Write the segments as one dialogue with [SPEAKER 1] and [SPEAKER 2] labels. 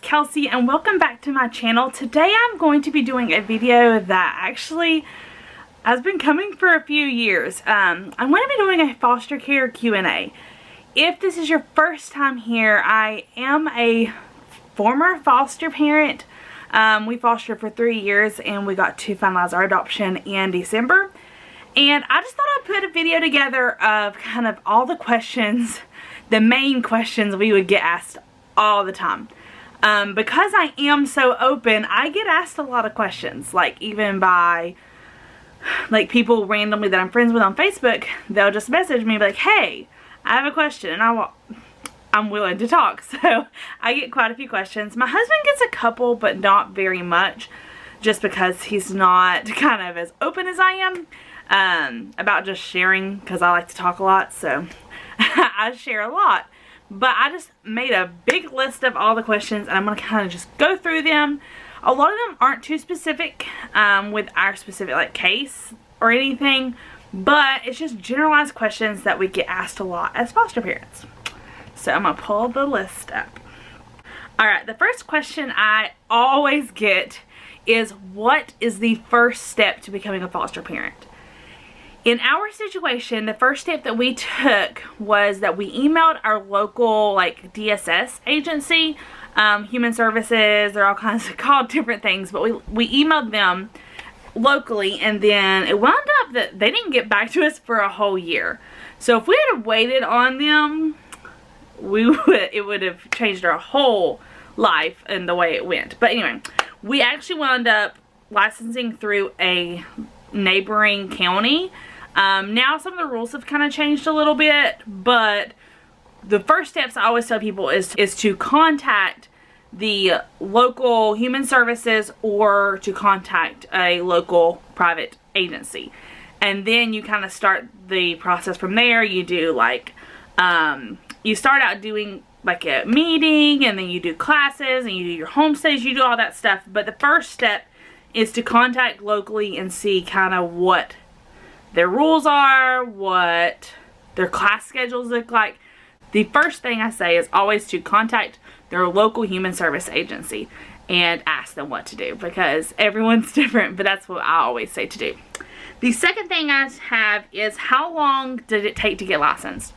[SPEAKER 1] Kelsey and welcome back to my channel. Today I'm going to be doing a video that actually has been coming for a few years. I'm going to be doing a foster care Q&A. If this is your first time here, I am a former foster parent. We fostered for 3 years and we got to finalize our adoption in December. And I just thought I'd put a video together of kind of all the questions, the main questions we would get asked all the time. Because I am so open, I get asked a lot of questions, like even by like people randomly that I'm friends with on Facebook. They'll just message me like, hey, I have a question, and I'm willing to talk. So I get quite a few questions. My husband gets a couple, but not very much, just because he's not kind of as open as I am about just sharing, because I like to talk a lot, so I share a lot. But I just made a big list of all the questions and I'm going to kind of just go through them. A lot of them aren't too specific with our specific like case or anything, but it's just generalized questions that we get asked a lot as foster parents. So I'm going to pull the list up. Alright, the first question I always get is, what is the first step to becoming a foster parent? In our situation, the first step that we took was that we emailed our local like DSS agency, Human Services. They're all kinds of called different things, but we emailed them locally, and then it wound up that they didn't get back to us for a whole year. So if we had waited on them, it would have changed our whole life and the way it went. But anyway, we actually wound up licensing through a neighboring county. Now some of the rules have kind of changed a little bit, but the first steps I always tell people is to contact the local Human Services or to contact a local private agency. And then you kind of start the process from there. You do like, you start out doing like a meeting, and then you do classes, and you do your home stays, you do all that stuff. But the first step is to contact locally and see kind of what their rules are, what their class schedules look like. The first thing I say is always to contact their local human service agency and ask them what to do, because everyone's different, but that's what I always say to do. The second thing I have is, how long did it take to get licensed?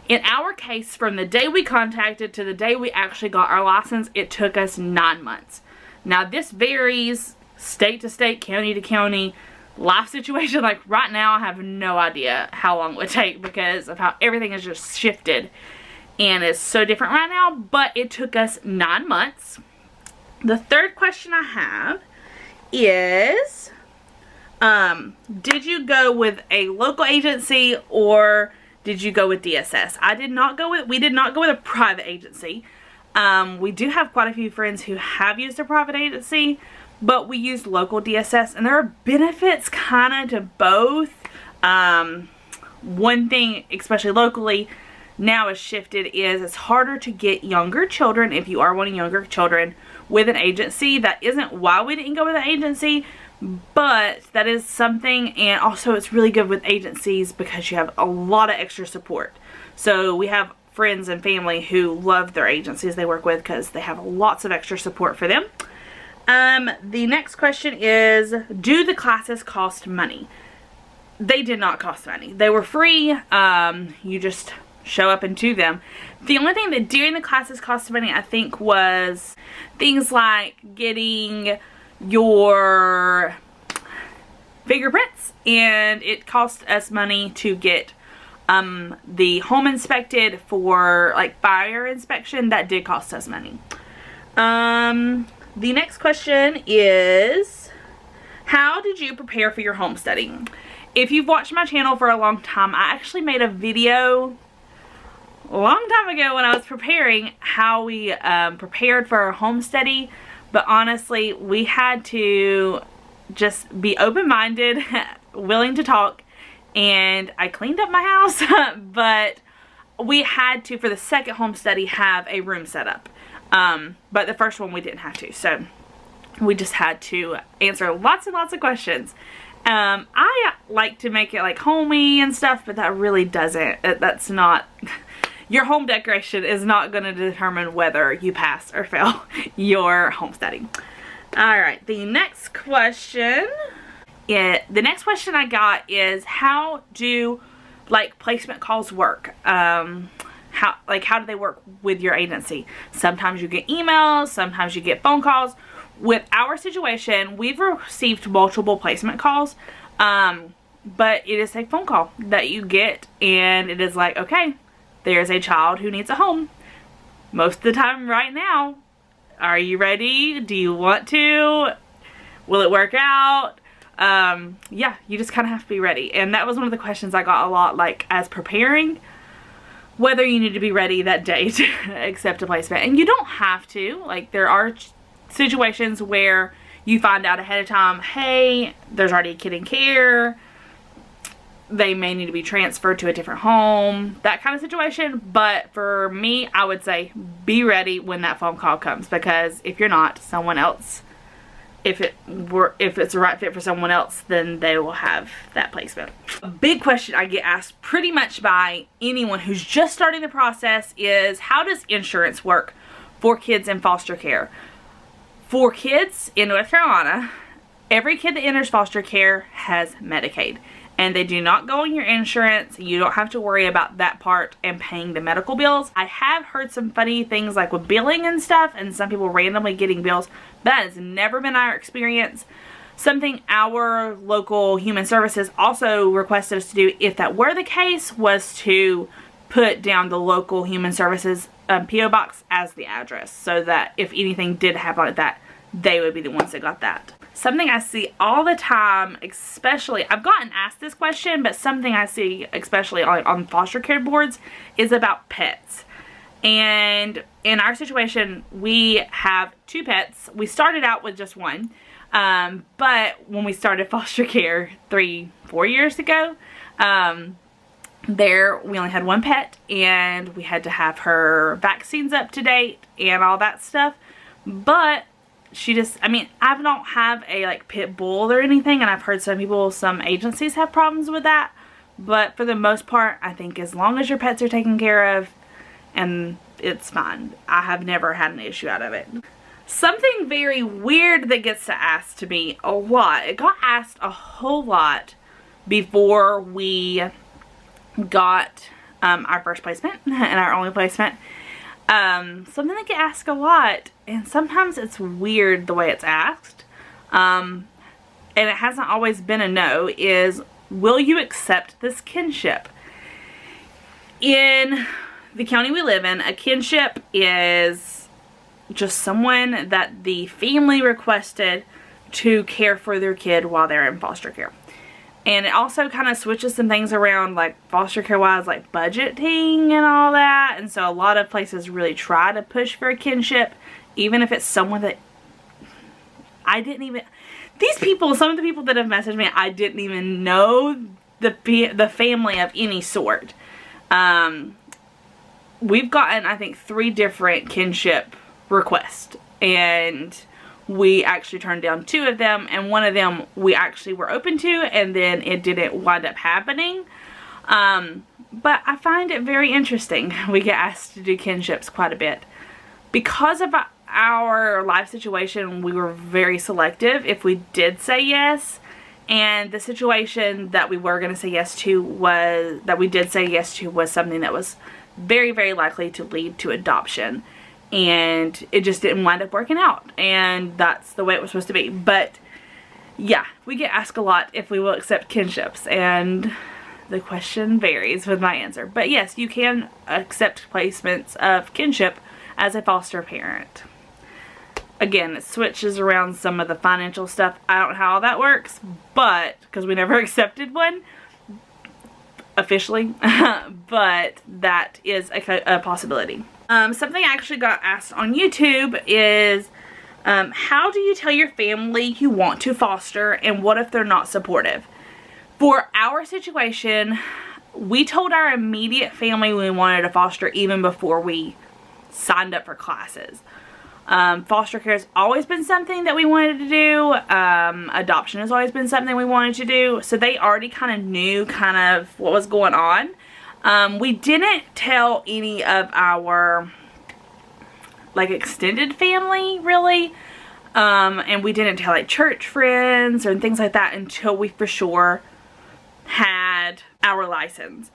[SPEAKER 1] In our case, from the day we contacted to the day we actually got our license, it took us 9 months. Now this varies state to state, county to county, life situation. Like right now I have no idea how long it would take because of how everything has just shifted and it's so different right now, but it took us 9 months. The third question I have is, did you go with a local agency or did you go with DSS? We did not go with a private agency. We do have quite a few friends who have used a private agency, but we used local DSS, and there are benefits kind of to both. One thing, especially locally, now has shifted is it's harder to get younger children, if you are wanting younger children, with an agency. That isn't why we didn't go with an agency, but that is something. And also it's really good with agencies because you have a lot of extra support. So we have friends and family who love their agencies they work with because they have lots of extra support for them. The next question is, do the classes cost money? They did not cost money. They were free. You just show up and do them. The only thing that during the classes cost money, I think, was things like getting your fingerprints, and it cost us money to get the home inspected for like fire inspection. That did cost us money. The next question is, how did you prepare for your home study? If you've watched my channel for a long time, I actually made a video a long time ago when I was preparing how we prepared for our home study. But honestly, we had to just be open-minded, willing to talk, and I cleaned up my house. But we had to, for the second home study, have a room set up. But the first one we didn't have to, so we just had to answer lots and lots of questions. I like to make it like homey and stuff, but that really doesn't, that's not, your home decoration is not going to determine whether you pass or fail your homesteading. Alright, the next question I got is, how do like placement calls work? How do they work with your agency? Sometimes you get emails, sometimes you get phone calls. With our situation, we've received multiple placement calls, but it is a phone call that you get, and it is like, okay, there's a child who needs a home. Most of the time right now, are you ready? Do you want to? Will it work out? Yeah, you just kind of have to be ready. And that was one of the questions I got a lot, like, as preparing, whether you need to be ready that day to accept a placement. And you don't have to. Like, there are situations where you find out ahead of time, hey, there's already a kid in care, they may need to be transferred to a different home, that kind of situation. But for me, I would say be ready when that phone call comes, because if you're not, someone else, if it's the right fit for someone else, then they will have that placement. A big question I get asked pretty much by anyone who's just starting the process is, how does insurance work for kids in foster care? For kids in North Carolina, every kid that enters foster care has Medicaid, and they do not go on your insurance. You don't have to worry about that part and paying the medical bills. I have heard some funny things like with billing and stuff, and some people randomly getting bills. That has never been our experience. Something our local human services also requested us to do, if that were the case, was to put down the local human services P.O. box as the address, so that if anything did happen like that, they would be the ones that got that. Something I see all the time, especially, I've gotten asked this question, but something I see especially on foster care boards is about pets. And in our situation, we have 2 pets. We started out with just one, but when we started foster care 3-4 years ago, we only had 1 pet, and we had to have her vaccines up to date and all that stuff. But she just, I mean, I don't have a like pit bull or anything, and I've heard some agencies have problems with that, but for the most part, I think as long as your pets are taken care of, and it's fine. I have never had an issue out of it. Something very weird that gets asked to me a lot, it got asked a whole lot before we got our first placement and our only placement. Something that get asked a lot, and sometimes it's weird the way it's asked, and it hasn't always been a no, is, will you accept this kinship? In the county we live in, a kinship is just someone that the family requested to care for their kid while they're in foster care. And it also kind of switches some things around, like foster care wise, like budgeting and all that. And so a lot of places really try to push for a kinship, even if it's someone that I didn't even, some of the people that have messaged me, I didn't even know the family of any sort. We've gotten, I think, 3 different kinship requests, and we actually turned down 2 of them, and one of them we actually were open to, and then it didn't wind up happening. But I find it very interesting. We get asked to do kinships quite a bit. Because of our life situation, we were very selective if we did say yes, and the situation that we were going to say yes to was something that was very, very likely to lead to adoption. And it just didn't wind up working out, and that's the way it was supposed to be. But yeah, we get asked a lot if we will accept kinships, and the question varies with my answer. But yes, you can accept placements of kinship as a foster parent. Again, it switches around some of the financial stuff. I don't know how all that works, but because we never accepted one officially, but that is a possibility. Something I actually got asked on YouTube is, how do you tell your family you want to foster, and what if they're not supportive? For our situation, we told our immediate family we wanted to foster even before we signed up for classes. Foster care has always been something that we wanted to do. Adoption has always been something we wanted to do. So they already kind of knew what was going on. We didn't tell any of our like extended family really, and we didn't tell like church friends or things like that until we for sure had our license.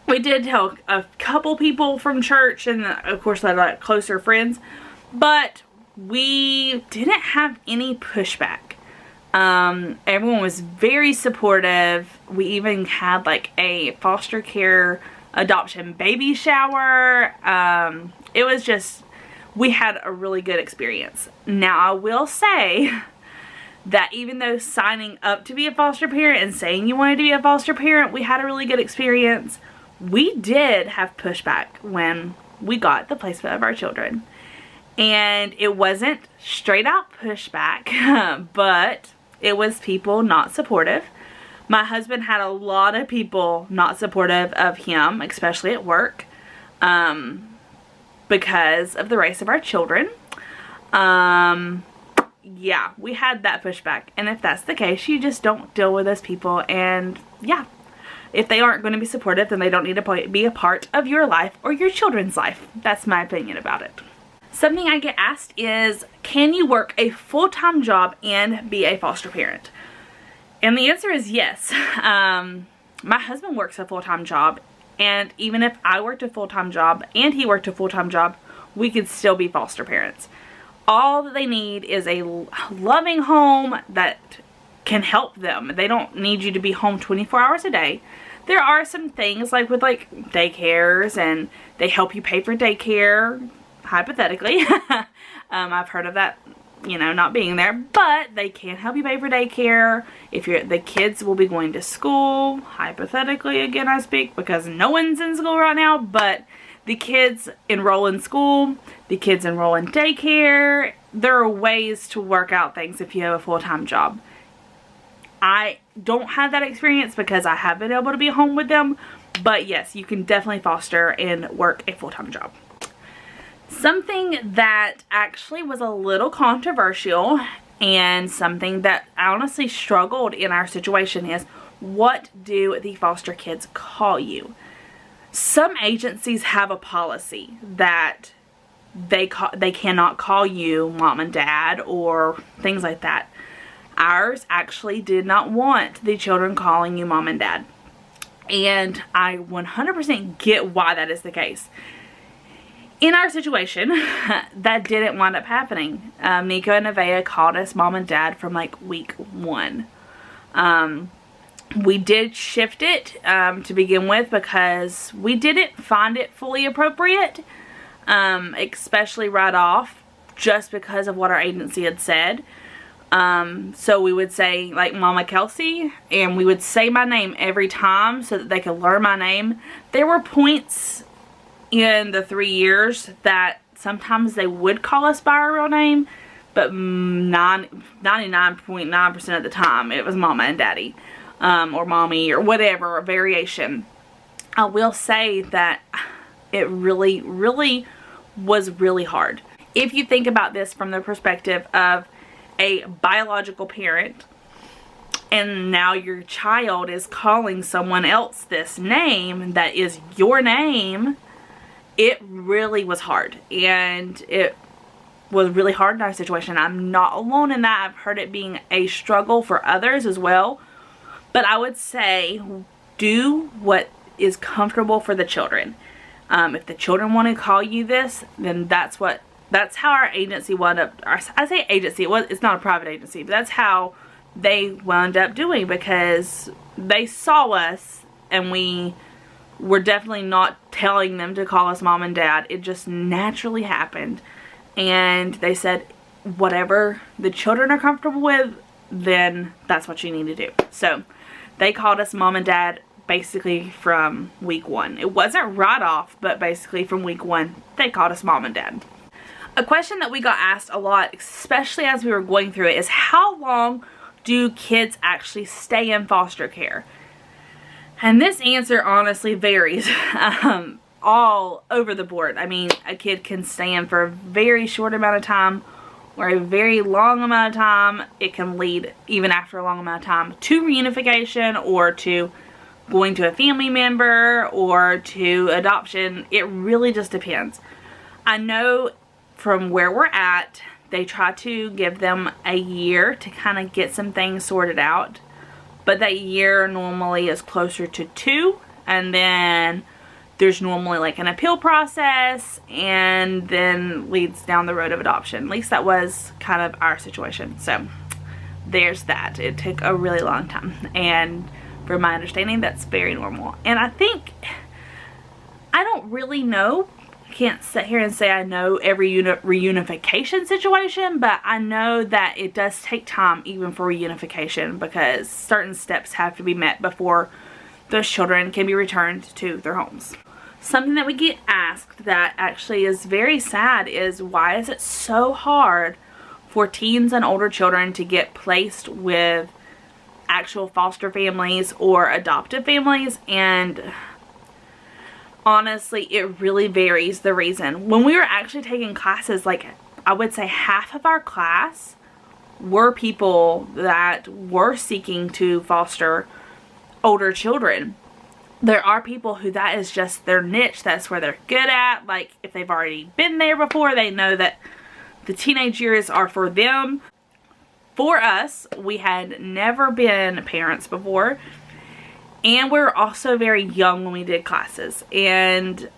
[SPEAKER 1] We did tell a couple people from church and of course like closer friends, but we didn't have any pushback. Everyone was very supportive. We even had like a foster care adoption baby shower. It was just, we had a really good experience. Now I will say that even though signing up to be a foster parent and saying you wanted to be a foster parent, we had a really good experience, we did have pushback when we got the placement of our children. And it wasn't straight out pushback, but it was people not supportive. My husband had a lot of people not supportive of him, especially at work, because of the race of our children. Yeah, we had that pushback. And if that's the case, you just don't deal with those people. And yeah, if they aren't going to be supportive, then they don't need to be a part of your life or your children's life. That's my opinion about it. Something I get asked is, can you work a full-time job and be a foster parent? And the answer is yes. My husband works a full-time job, and even if I worked a full-time job and he worked a full-time job, we could still be foster parents. All that they need is a loving home that can help them. They don't need you to be home 24 hours a day. There are some things like with like daycares, and they help you pay for daycare, hypothetically. I've heard of that, you know, not being there, but they can help you pay for daycare if the kids will be going to school, hypothetically, again I speak because no one's in school right now, but the kids enroll in school, the kids enroll in daycare. There are ways to work out things if you have a full-time job. I don't have that experience because I have been able to be home with them, but yes, you can definitely foster and work a full-time job. Something that actually was a little controversial and something that I honestly struggled in our situation is, what do the foster kids call you? Some agencies have a policy that they cannot call you mom and dad or things like that. Ours actually did not want the children calling you mom and dad. And I 100% get why that is the case. In our situation, that didn't wind up happening. Nico and Nevaeh called us mom and dad from like week 1. We did shift it to begin with because we didn't find it fully appropriate, especially right off, just because of what our agency had said. So we would say like Mama Kelsey, and we would say my name every time so that they could learn my name. There were points in the 3 years that sometimes they would call us by our real name, but 99.9% of the time it was Mama and Daddy, or Mommy, or whatever, a variation. I will say that it really was really hard. If you think about this from the perspective of a biological parent, and now your child is calling someone else this name that is your name, it really was hard. And it was really hard in our situation. I'm not alone in that. I've heard it being a struggle for others as well. But I would say do what is comfortable for the children. If the children want to call you this, then that's how our agency wound up. I say agency, it's not a private agency, but that's how they wound up doing, because they saw us and we were definitely not telling them to call us mom and dad. It just naturally happened, and they said whatever the children are comfortable with, then that's what you need to do. So they called us mom and dad basically from week 1. It wasn't right off, but basically from week 1 they called us mom and dad. A question that we got asked a lot, especially as we were going through it, is how long do kids actually stay in foster care? And this answer honestly varies all over the board. I mean, a kid can stay in for a very short amount of time or a very long amount of time. It can lead, even after a long amount of time, to reunification or to going to a family member or to adoption. It really just depends. I know from where we're at, they try to give them a year to kind of get some things sorted out. But that year normally is closer to 2. And then there's normally like an appeal process and then leads down the road of adoption. At least that was kind of our situation. So there's that. It took a really long time. And from my understanding, that's very normal. And I think, I don't really know. I can't sit here and say I know every reunification situation, but I know that it does take time even for reunification because certain steps have to be met before those children can be returned to their homes. Something that we get asked that actually is very sad is, why is it so hard for teens and older children to get placed with actual foster families or adoptive families? And honestly, it really varies the reason. When we were actually taking classes, like I would say half of our class were people that were seeking to foster older children. There are people who that is just their niche. That's where they're good at. Like if they've already been there before, they know that the teenage years are for them. For us, we had never been parents before. And we were also very young when we did classes. And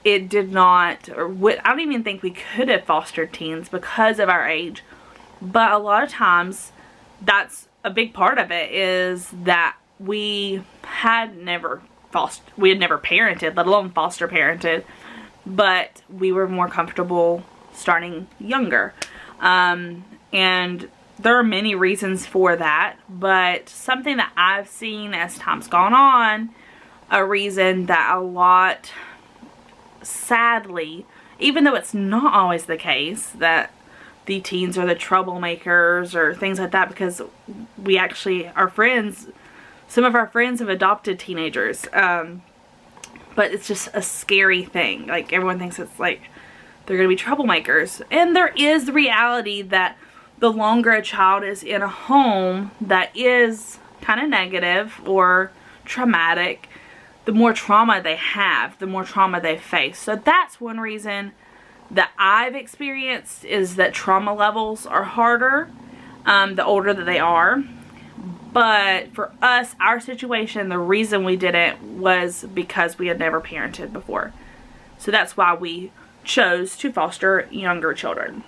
[SPEAKER 1] it did not, I don't even think we could have fostered teens because of our age. But a lot of times, that's a big part of it, is that we had never parented, let alone foster parented, but we were more comfortable starting younger. And there are many reasons for that, but something that I've seen as time's gone on, a reason that a lot, sadly, even though it's not always the case that the teens are the troublemakers or things like that, because we actually, our friends, some of our friends have adopted teenagers, but it's just a scary thing. Like everyone thinks it's like they're gonna be troublemakers, and there is the reality that the longer a child is in a home that is kind of negative or traumatic, the more trauma they have, the more trauma they face. So that's one reason that I've experienced, is that trauma levels are harder the older that they are. But for us, our situation, the reason we did it was because we had never parented before. So that's why we chose to foster younger children.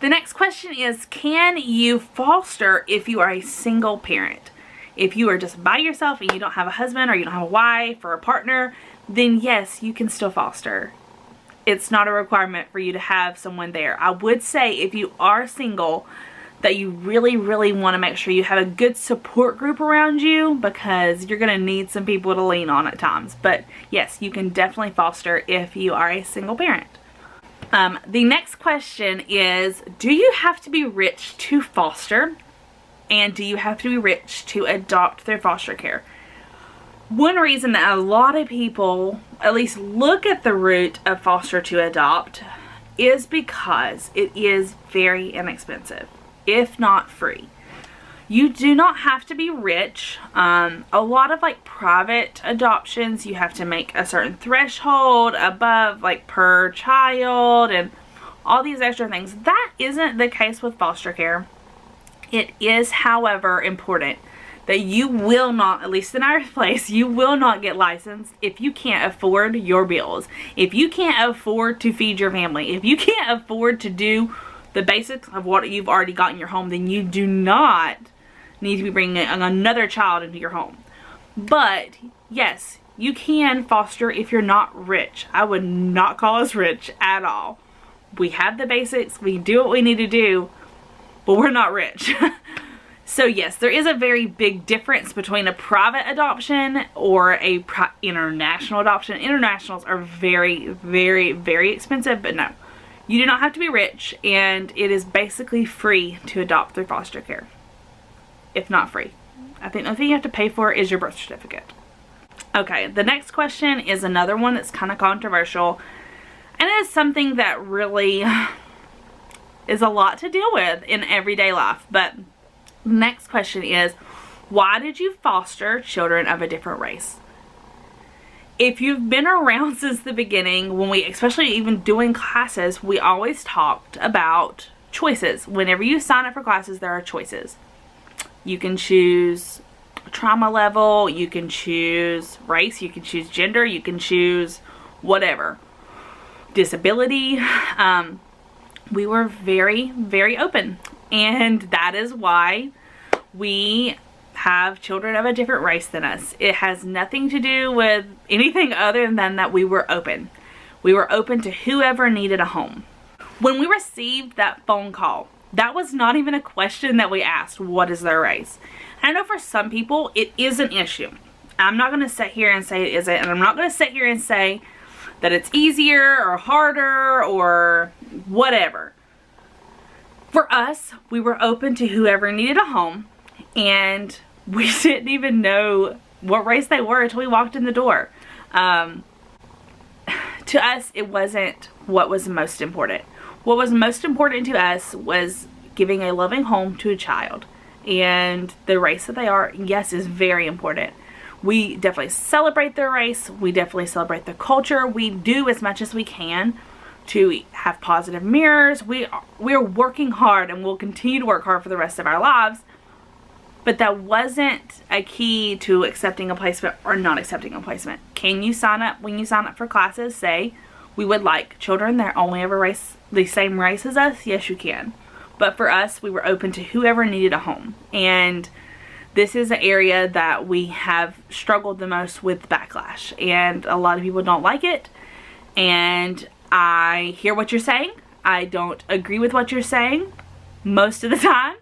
[SPEAKER 1] The next question is, can you foster if you are a single parent? If you are just by yourself and you don't have a husband or you don't have a wife or a partner, then yes, you can still foster. It's not a requirement for you to have someone there. I would say if you are single, that you really, really want to make sure you have a good support group around you, because you're going to need some people to lean on at times. But yes, you can definitely foster if you are a single parent. The next question is, do you have to be rich to foster? And do you have to be rich to adopt through foster care? One reason that a lot of people at least look at the route of foster to adopt is because it is very inexpensive, if not free. You do not have to be rich. A lot of like private adoptions, you have to make a certain threshold above, like per child and all these extra things. That isn't the case with foster care. It is, however, important that you will not, at least in our place, you will not get licensed if you can't afford your bills. If you can't afford to feed your family, if you can't afford to do the basics of what you've already got in your home, then you do not need to be bringing another child into your home. But yes, you can foster if you're not rich. I would not call us rich at all. We have the basics, we do what we need to do, but we're not rich. So yes, there is a very big difference between a private adoption or a international adoption. Internationals are very, very, very expensive, but no. You do not have to be rich, and it is basically free to adopt through foster care. If not free. I think the only thing you have to pay for is your birth certificate. Okay, the next question is another one that's kind of controversial, and it is something that really is a lot to deal with in everyday life. But next question is, Why did you foster children of a different race? If you've been around since the beginning, when we, especially even doing classes, we always talked about choices. Whenever you sign up for classes, there are choices. You can choose trauma level, you can choose race, you can choose gender, you can choose whatever. Disability. We were very, very open. And that is why we have children of a different race than us. It has nothing to do with anything other than that we were open. We were open to whoever needed a home. When we received that phone call, that was not even a question that we asked, what is their race? I know for some people it is an issue. I'm not going to sit here and say it isn't, and I'm not going to sit here and say that it's easier or harder or whatever. For us, we were open to whoever needed a home, and we didn't even know what race they were until we walked in the door. To us, it wasn't what was most important. What was most important to us was giving a loving home to a child. And the race that they are, yes, is very important. We definitely celebrate their race. We definitely celebrate their culture. We do as much as we can to have positive mirrors. We're working hard, and we'll continue to work hard for the rest of our lives. But that wasn't a key to accepting a placement or not accepting a placement. Can you sign up, when you sign up for classes, say, we would like children that only have a race, the same race as us? Yes, you can. But for us, we were open to whoever needed a home. And this is an area that we have struggled the most with backlash. And a lot of people don't like it. And I hear what you're saying. I don't agree with what you're saying most of the time.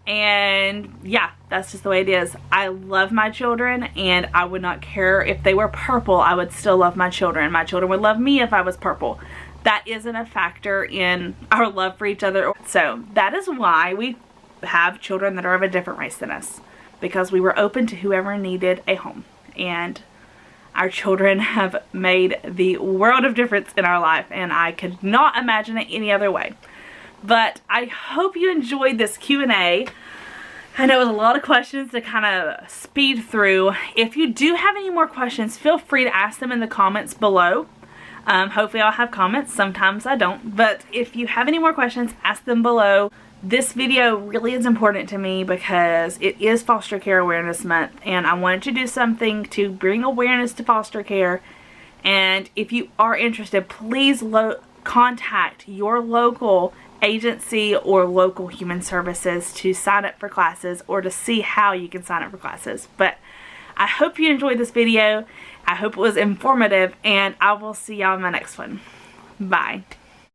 [SPEAKER 1] And yeah, that's just the way it is. I love my children, and I would not care if they were purple. I would still love my children. My children would love me if I was purple. That isn't a factor in our love for each other. So that is why we have children that are of a different race than us, because we were open to whoever needed a home. And our children have made the world of difference in our life, and I could not imagine it any other way. But I hope you enjoyed this Q&A. I know it was a lot of questions to kind of speed through. If you do have any more questions, feel free to ask them in the comments below. Hopefully I'll have comments. Sometimes I don't. But if you have any more questions, ask them below. This video really is important to me because it is Foster Care Awareness Month, and I wanted to do something to bring awareness to foster care. And if you are interested, please contact your local agency or local human services to sign up for classes or to see how you can sign up for classes. But I hope you enjoyed this video. I hope it was informative, and I will see y'all in my next one. Bye.